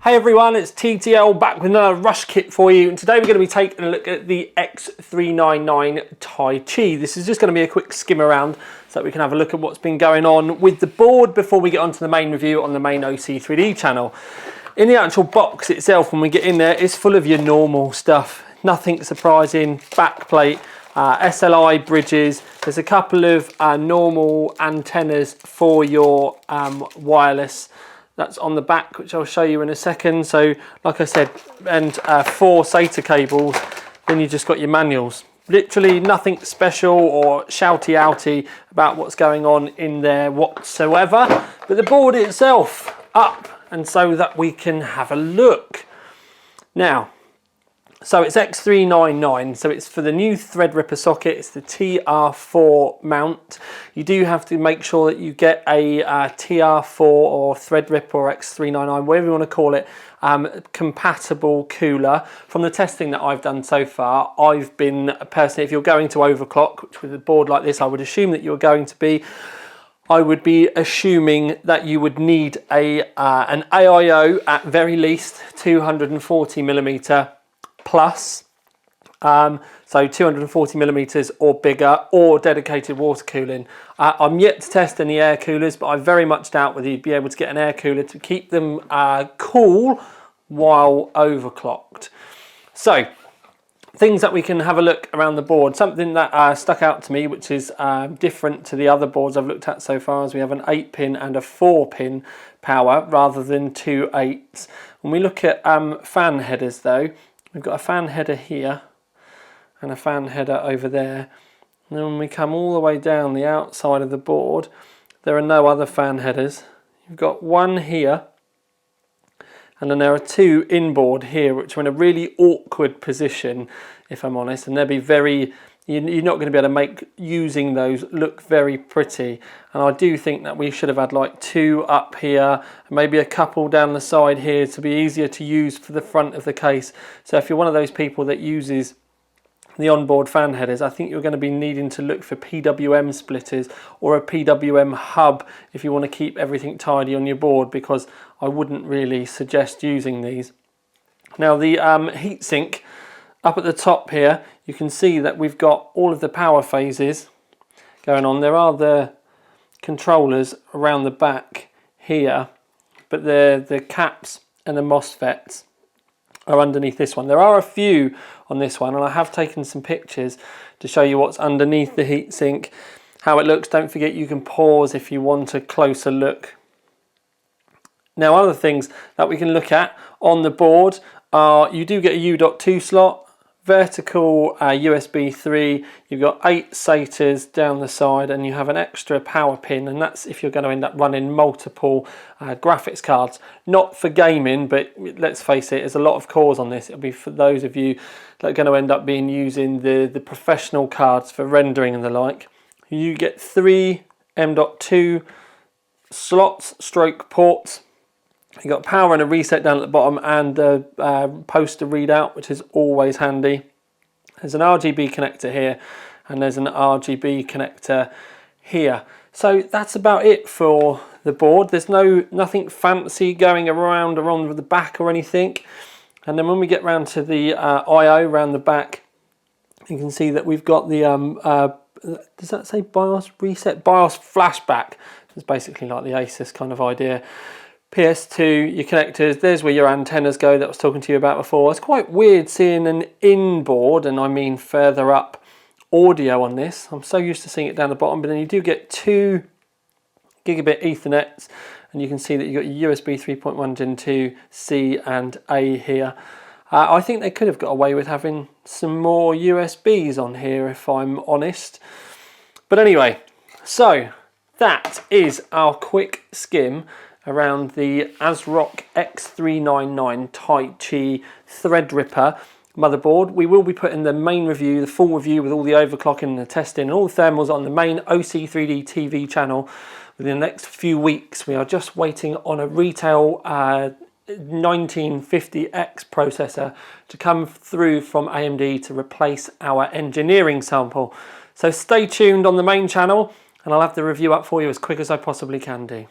Hey everyone, it's TTL back with another rush kit for you, and today we're going to be taking a look at the X399 Taichi. This is just going to be a quick skim around so that we can have a look at what's been going on with the board before we get onto the main review on the main OC3D channel. In the actual box itself, when we get in there, it's full of your normal stuff. Nothing surprising. Backplate, SLI bridges. There's a couple of normal antennas for your wireless. That's on the back, which I'll show you in a second. So, like I said, and 4 SATA cables. Then you just got your manuals. Literally nothing special or shouty-outy about what's going on in there whatsoever. But the board itself up, and so that we can have a look. Now, so it's X399, so it's for the new Threadripper socket. It's the TR4 mount. You do have to make sure that you get a TR4 or Threadripper or X399, whatever you want to call it, compatible cooler. From the testing that I've done so far, I've been personally, if you're going to overclock, which with a board like this I would assume that you're going to be, I would be assuming that you would need an AIO at very least 240mm plus, so 240 millimeters or bigger, or dedicated water cooling. I'm yet to test any air coolers, but I very much doubt whether you'd be able to get an air cooler to keep them cool while overclocked. So, things that we can have a look around the board. Something that stuck out to me, which is different to the other boards I've looked at so far, is we have an 8-pin and a 4-pin power rather than 2 8s. When we look at fan headers though, we've got a fan header here and a fan header over there. And then when we come all the way down the outside of the board, there are no other fan headers. You've got one here, and then there are 2 inboard here, which are in a really awkward position, if I'm honest, and they'll be very, you're not going to be able to make using those look very pretty. And I do think that we should have had like 2 up here, and maybe a couple down the side here to be easier to use for the front of the case. So if you're one of those people that uses the onboard fan headers, I think you're going to be needing to look for PWM splitters or a PWM hub if you want to keep everything tidy on your board, because I wouldn't really suggest using these. Now the heatsink up at the top here, you can see that we've got all of the power phases going on. There are the controllers around the back here, but the caps and the MOSFETs are underneath this one. There are a few on this one, and I have taken some pictures to show you what's underneath the heatsink, how it looks. Don't forget you can pause if you want a closer look. Now, other things that we can look at on the board are, you do get a U.2 slot, vertical USB 3, you've got 8 SATAs down the side, and you have an extra power pin, and that's if you're going to end up running multiple graphics cards. Not for gaming, but let's face it, there's a lot of cores on this. It'll be for those of you that are going to end up using the professional cards for rendering and the like. You get 3 M.2 slots stroke ports. You've got power and a reset down at the bottom, and a poster readout, which is always handy. There's an RGB connector here, and there's an RGB connector here. So that's about it for the board. There's nothing fancy going around the back or anything. And then when we get round to the I/O around the back, you can see that we've got the does that say BIOS reset? BIOS flashback. It's basically like the Asus kind of idea. PS2, your connectors, there's where your antennas go that I was talking to you about before. It's quite weird seeing an inboard, and I mean further up, audio on this. I'm so used to seeing it down the bottom, but then you do get 2 gigabit Ethernets, and you can see that you've got your USB 3.1 Gen 2, C and A here. I think they could have got away with having some more USBs on here, if I'm honest. But anyway, so that is our quick skim around the Asrock X399 Taichi Threadripper motherboard. We will be putting the main review, the full review with all the overclocking and the testing and all the thermals on the main OC3D TV channel within the next few weeks. We are just waiting on a retail 1950X processor to come through from AMD to replace our engineering sample. So stay tuned on the main channel, and I'll have the review up for you as quick as I possibly can do.